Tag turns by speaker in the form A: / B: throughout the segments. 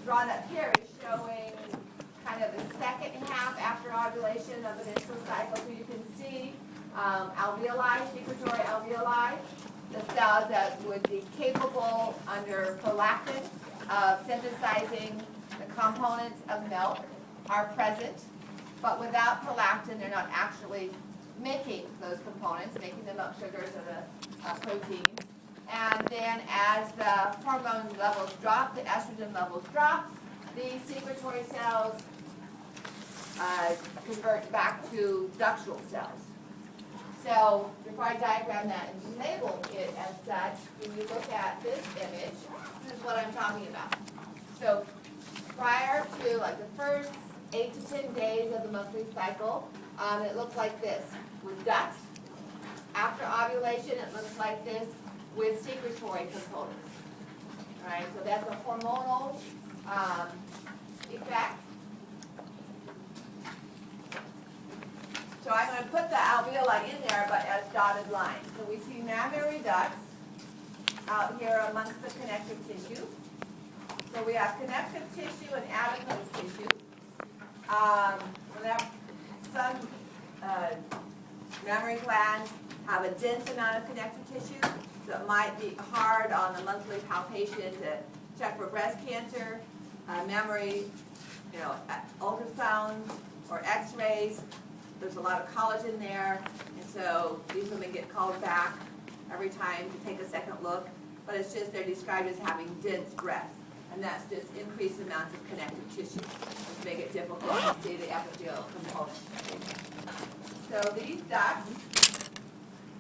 A: drawn up here is showing kind of the second half after ovulation of the menstrual cycle. So you can see alveoli, secretory alveoli, the cells that would be capable under prolactin of synthesizing the components of milk are present, but without prolactin, they're not actually making those components, making the milk sugars or the protein. And then as the hormone levels drop, the estrogen levels drop, these secretory cells convert back to ductal cells. So before I diagram that and label it as such, when you look at this image, this is what I'm talking about. So prior to like the first 8 to 10 days of the monthly cycle, it looks like this with ducts. After ovulation, it looks like this with secretory components. All right, so that's a hormonal effect. So I'm going to put the alveoli in there, but as dotted lines. So we see mammary ducts out here amongst the connective tissue. So we have connective tissue and adipose tissue. Some mammary glands have a dense amount of connective tissue, so it might be hard on the monthly palpation to check for breast cancer, mammary, ultrasound or X-rays. There's a lot of collagen there, and so these women get called back every time to take a second look. But it's just they're described as having dense breasts, and that's just increased amounts of connective tissue, which make it difficult to see the epithelial components. So these ducts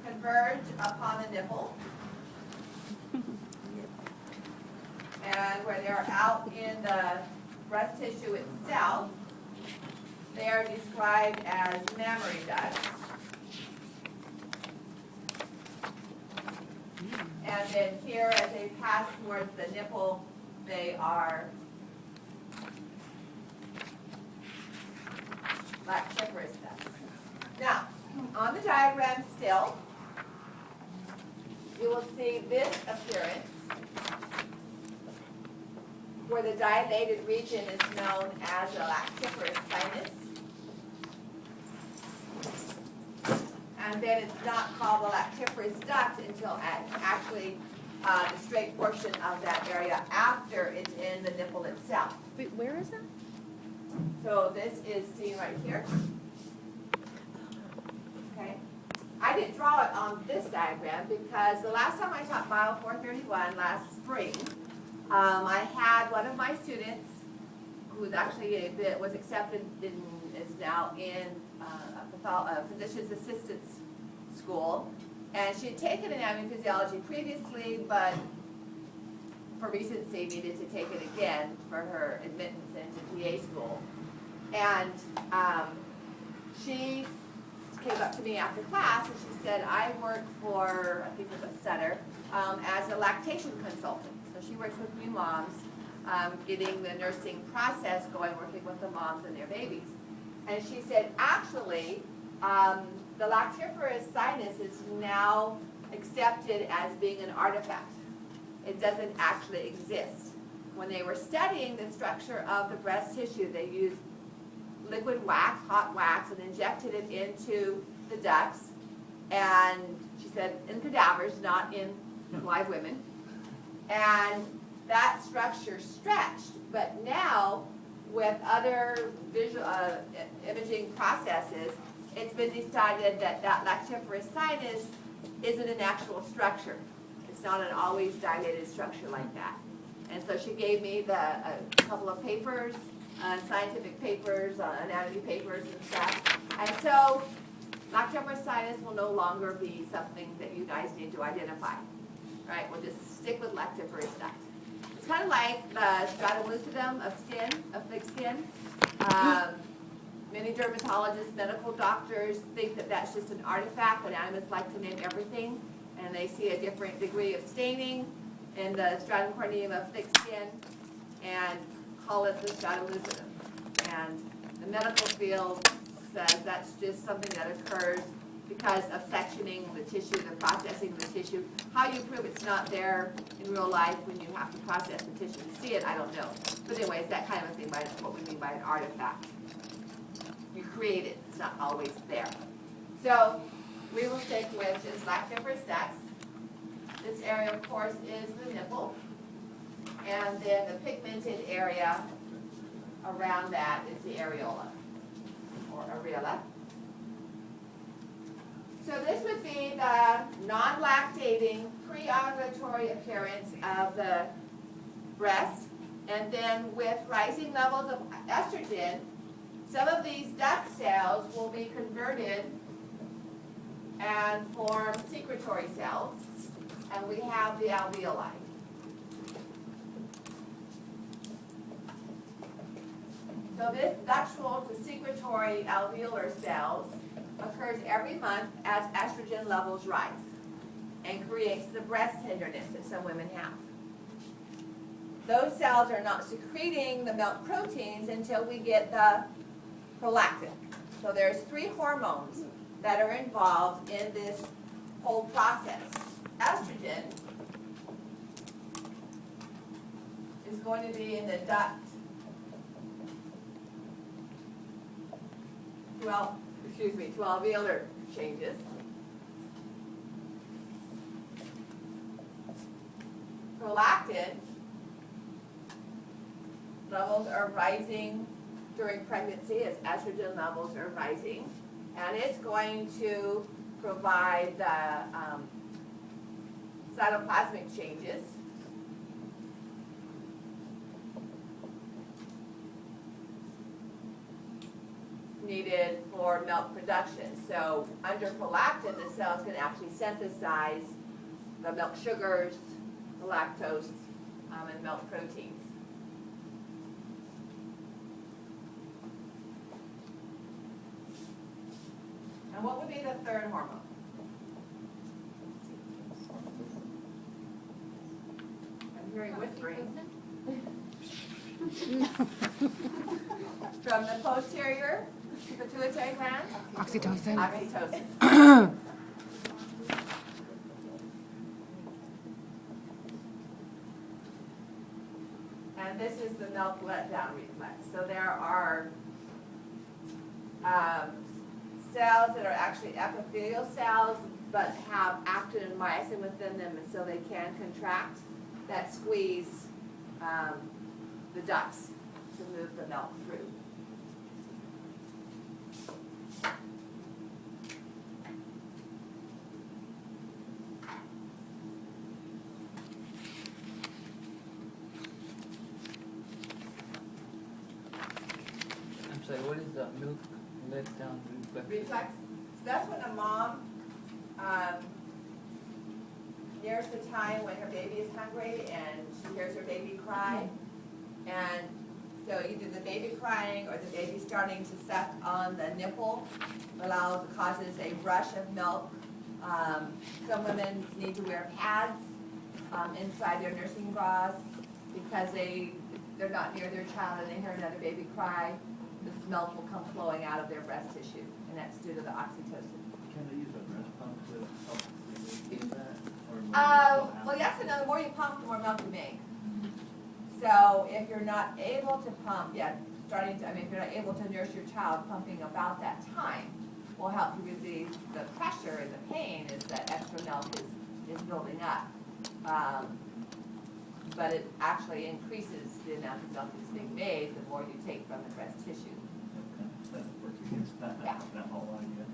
A: converge upon the nipple, and where they're out in the breast tissue itself, they are described as mammary ducts. And then here, as they pass towards the nipple, they are lactiferous ducts. Now, on the diagram still, you will see this appearance, where the dilated region is known as a lactiferous sinus. And then it's not called the lactiferous duct until actually the straight portion of that area after it's in the nipple itself.
B: Wait, where is that?
A: So this is seen right here. Okay. I didn't draw it on this diagram because the last time I taught Bio431 last spring, I had one of my students who was actually was accepted in, is now in a physician's assistant's school, and she had taken anatomy and physiology previously, but for recency needed to take it again for her admittance into PA school. And she came up to me after class and she said, I work for, I think it was Sutter, as a lactation consultant. So she works with new moms, getting the nursing process going, working with the moms and their babies. And she said, actually, the lactiferous sinus is now accepted as being an artifact. It doesn't actually exist. When they were studying the structure of the breast tissue, they used liquid wax, hot wax, and injected it into the ducts. And she said, in cadavers, not in live women. And that structure stretched. But now, with other visual imaging processes, it's been decided that that lactiferous sinus isn't an actual structure. It's not an always dilated structure like that. And so she gave me a couple of papers, scientific papers, anatomy papers and stuff. And so lactiferous sinus will no longer be something that you guys need to identify. Right? We'll just stick with lactiferous duct. It's kind of like the stratum lucidum of skin, of thick skin. Many dermatologists, medical doctors think that that's just an artifact. Anatomists like to name everything, and they see a different degree of staining in the stratum corneum of thick skin and call it the stratum lucidum. And the medical field says that's just something that occurs because of sectioning the tissue, the processing of the tissue. How you prove it's not there in real life when you have to process the tissue to see it, I don't know. But anyway, it's that kind of a thing, by what we mean by an artifact. You create it, it's not always there. So we will stick with just lactiferous ducts. This area, of course, is the nipple. And then the pigmented area around that is the areola, or areola. So this would be the non-lactating pre-ovulatory appearance of the breast. And then with rising levels of estrogen, some of these duct cells will be converted and form secretory cells. And we have the alveoli. So this ductual to secretory alveolar cells occurs every month as estrogen levels rise and creates the breast tenderness that some women have. Those cells are not secreting the milk proteins until we get the prolactin. So there's 3 hormones that are involved in this whole process. Estrogen is going to be in the duct to alveolar changes. Prolactin levels are rising during pregnancy as estrogen levels are rising, and it's going to provide the cytoplasmic changes. Needed for milk production. So under prolactin, the cells can actually synthesize the milk sugars, the lactose, and milk proteins. And what would be the third hormone? I'm hearing whispering. From the posterior pituitary gland?
B: Oxytocin.
A: Oxytocin. And this is the milk letdown reflex. So there are cells that are actually epithelial cells but have actin and myosin within them, and so they can contract that squeeze the ducts to move the milk through.
C: I'm sorry, what is the milk let down reflex?
A: Reflex. So that's when a mom nears the time when her baby is hungry and she hears her baby cry. And so either the baby crying or the baby starting to suck on the nipple causes a rush of milk. Some women need to wear pads inside their nursing bras because they're not near their child and they hear another baby cry. This milk will come flowing out of their breast tissue, and that's due to the oxytocin.
D: Can they use a breast pump to help relieve that?
A: Well, yes, and the more you pump, the more milk you make. So if you're not able to pump yet, if you're not able to nurse your child, pumping about that time will help you relieve the pressure and the pain as that extra milk is building up. But it actually increases the amount of milk that's being made the more you take from the breast tissue.
D: That works against that,
A: Yeah.
D: that whole idea.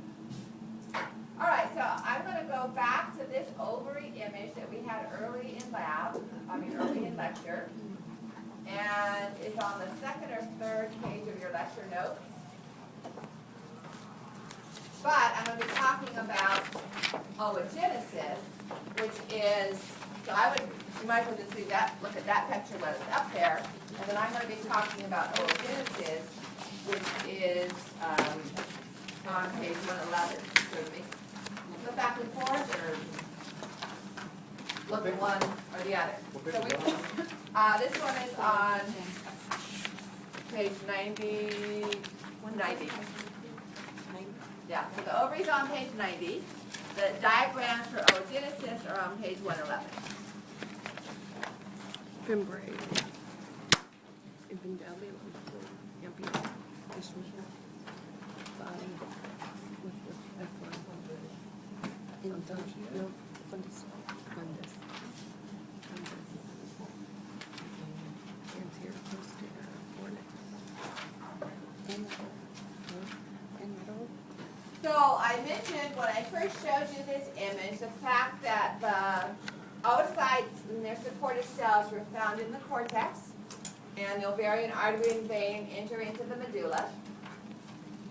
A: All right, so I'm going to go back to this ovary image that we had early in lecture. And it's on the 2nd or 3rd page of your lecture notes. But I'm going to be talking about oogenesis, which is, you might as well just look at that picture when it's up there. And then I'm going to be talking about oogenesis, which is on page 111. So flip back and forth, or look at one or the other. So this one is on page 90, 190. Yeah, so the ovaries are on page 90. The diagrams for oogenesis are on page 111.
B: Fimbriae. Epithelium. Ampulla. Distribution. Body. With the F1. No, fundus. Fundus. Anterior, posterior, fornix. And middle.
A: So I mentioned when I first showed you this image, the fact that the oocytes and their supportive cells were found in the cortex, and the ovarian artery and vein enter into the medulla.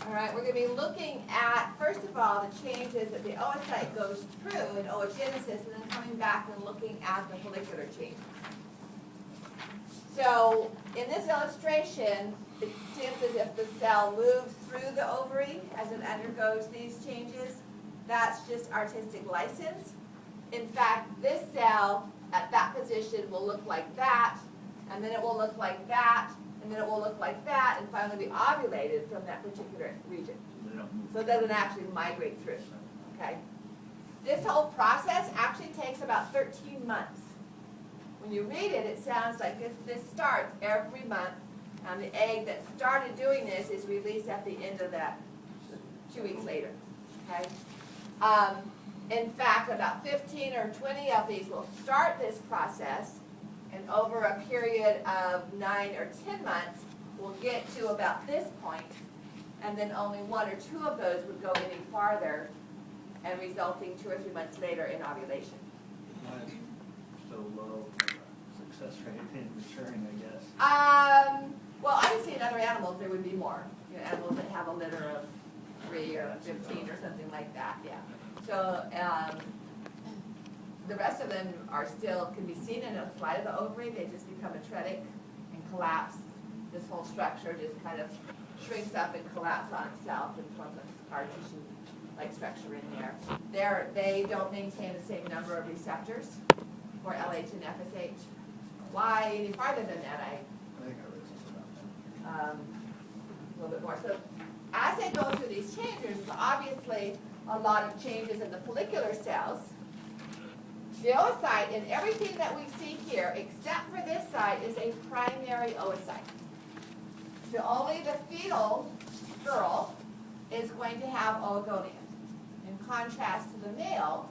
A: All right, we're going to be looking at, first of all, the changes that the oocyte goes through in oogenesis, and then coming back and looking at the follicular changes. So in this illustration, it seems as if the cell moves through the ovary as it undergoes these changes. That's just artistic license. In fact, this cell at that position will look like that, and then it will look like that, and then it will look like that, and finally be ovulated from that particular region. So it doesn't actually migrate through, okay? This whole process actually takes about 13 months. When you read it, it sounds like this starts every month, and the egg that started doing this is released at the end of that 2 weeks later, okay? In fact, about 15 or 20 of these will start this process, and over a period of 9 or 10 months, we'll get to about this point, and then only 1 or 2 of those would go any farther, and resulting 2 or 3 months later in ovulation.
D: Why is it so low success rate in maturing, I guess?
A: Well, obviously in other animals there would be more. You know, animals that have a litter of 3 or 15 or something like that, yeah. So the rest of them are still, can be seen in a slide of the ovary. They just become atretic and collapse. This whole structure just kind of shrinks up and collapses on itself and forms a scar tissue-like structure in there. They don't maintain the same number of receptors for LH and FSH. Why any farther than that,
D: I think I read something about that.
A: a little bit more. So as they go through these changes, obviously a lot of changes in the follicular cells. The oocyte in everything that we see here, except for this side, is a primary oocyte. So only the fetal girl is going to have oogonia, in contrast to the male,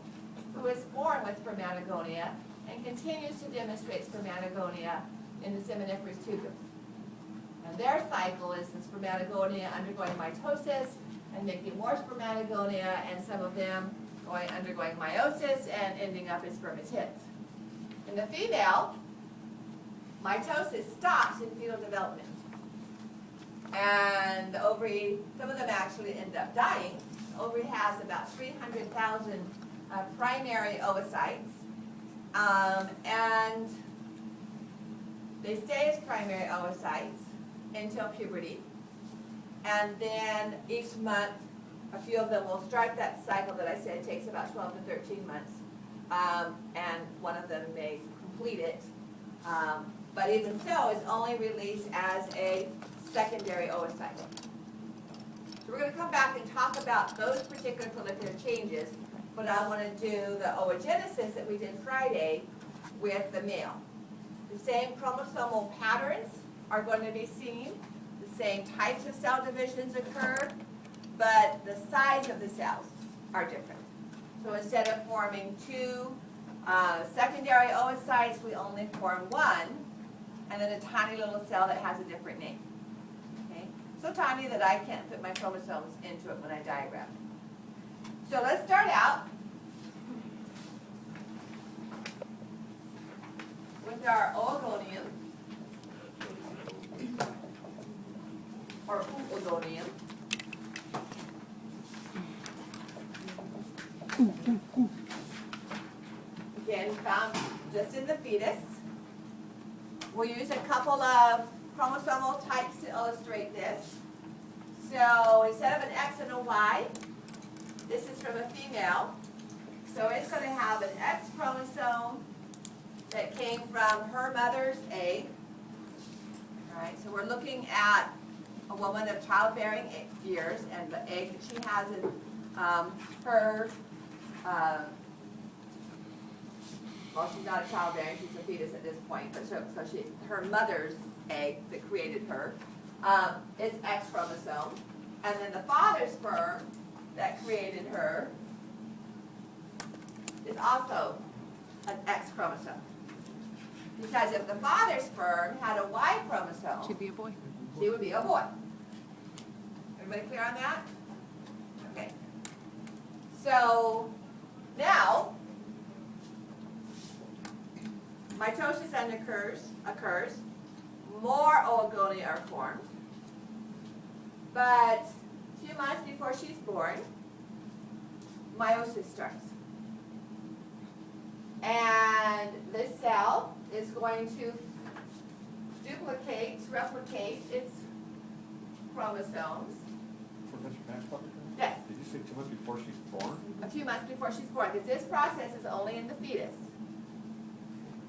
A: who is born with spermatogonia and continues to demonstrate spermatogonia in the seminiferous tubule. And their cycle is the spermatogonia undergoing mitosis and making more spermatogonia, and some of them undergoing meiosis and ending up as spermatids. In the female, mitosis stops in fetal development. And the ovary, some of them actually end up dying. The ovary has about 300,000 primary oocytes. And they stay as primary oocytes until puberty. And then each month, a few of them will start that cycle that I said takes about 12 to 13 months. And one of them may complete it. But even so, it's only released as a secondary oocyte. So we're going to come back and talk about those particular follicular changes, but I want to do the oogenesis that we did Friday with the male. The same chromosomal patterns are going to be seen, the same types of cell divisions occur, but the size of the cells are different. So instead of forming 2 secondary oocytes, we only form 1, and then a tiny little cell that has a different name. Okay? So tiny that I can't fit my chromosomes into it when I diagram it. So let's start out with our oogonium, or oogonium. Again, found just in the fetus. We'll use a couple of chromosomal types to illustrate this. So instead of an X and a Y, this is from a female. So it's going to have an X chromosome that came from her mother's egg. All right, so we're looking at a woman of childbearing years, and the egg that she has in her, well, she's not a childbearing, she's a fetus at this point, but her mother's egg that created her is X chromosome, and then the father's sperm that created her is also an X chromosome. Because if the father's sperm had a Y chromosome,
B: Should be a boy.
A: she would be a boy. Everybody clear on that? Okay. So now mitosis then occurs, more oogonia are formed, but 2 months before she's born, meiosis starts. And this cell is going to replicate its chromosomes.
E: Professor, can I stop you?
A: Yes.
E: Did you say 2 months before she's born?
A: A few months before she's born, because this process is only in the fetus.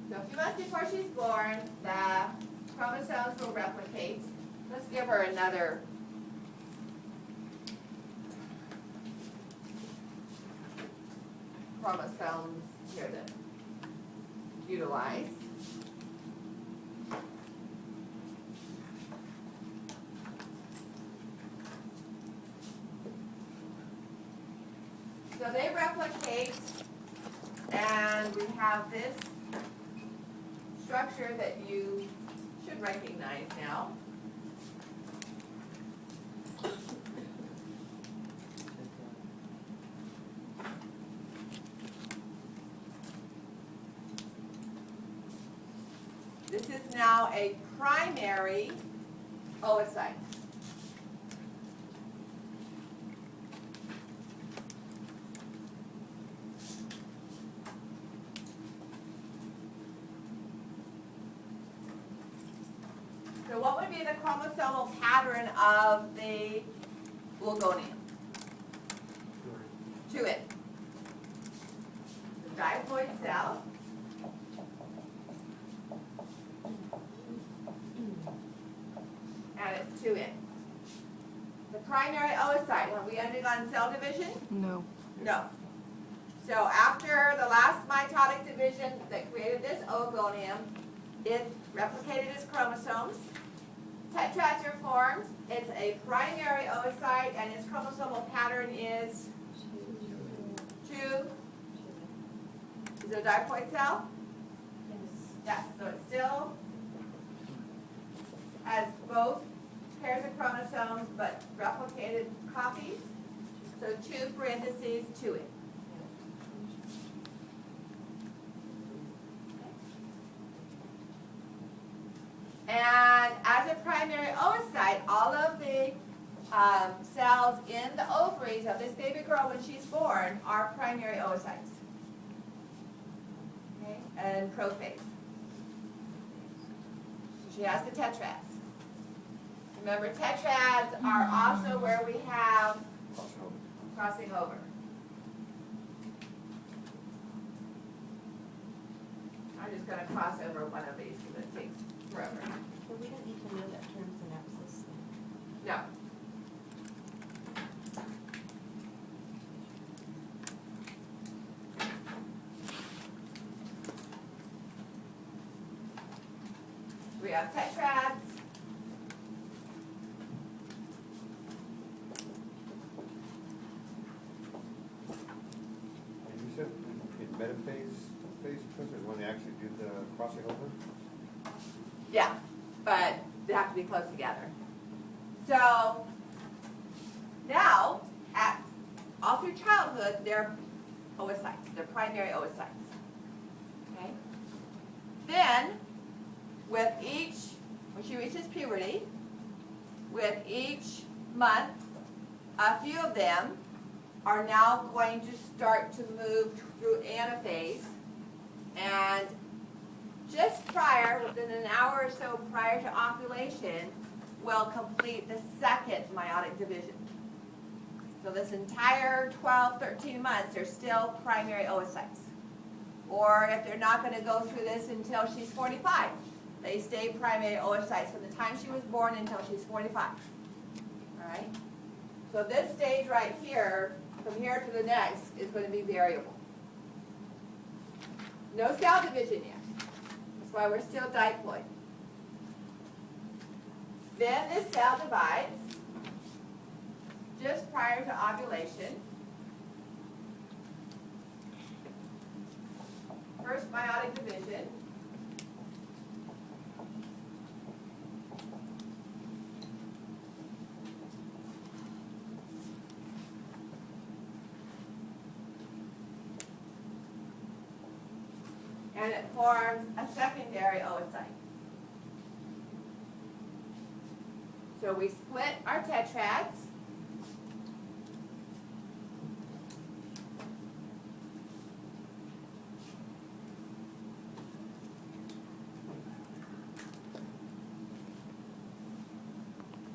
A: So a few months before she's born, the chromosomes will replicate. Let's give her another chromosomes here to utilize. So they replicate, and we have this structure that you should recognize now. This is now a primary oocyte. So what would be the chromosomal pattern of the oogonium? To it. The diploid cell. And it's 2N. The primary oocyte, have we undergone cell division?
B: No.
A: No. So after the last mitotic division that created this oogonium, it replicated its chromosomes. Tetrads are formed. It's a primary oocyte, and its chromosomal pattern is 2. Is it a diploid cell? Yes. So it still has both pairs of chromosomes, but replicated copies. So 2 parentheses 2 it. And as a primary oocyte, all of the cells in the ovaries of this baby girl when she's born are primary oocytes. Okay? And prophase. So she has the tetrads. Remember, tetrads are also where we have crossing over. I'm just going to cross over one of these because it takes forever.
F: But we don't need to know that term synapsis.
A: No. We have tetrads.
E: And you said in metaphase phase, Professor, when they actually do the crossing over?
A: Yeah, but they have to be close together. So now, all through childhood, they're oocytes. They're primary oocytes. Okay. Then, with each, when she reaches puberty, with each month, a few of them are now going to start to move through anaphase, and just prior, within an hour or so prior to ovulation, will complete the second meiotic division. So this entire 12, 13 months, they're still primary oocytes. Or if they're not going to go through this until she's 45, they stay primary oocytes from the time she was born until she's 45. Alright? So this stage right here, from here to the next, is going to be variable. No cell division yet. That's why we're still diploid. Then this cell divides just prior to ovulation. First meiotic division. And it forms a secondary oocyte. So we split our tetrads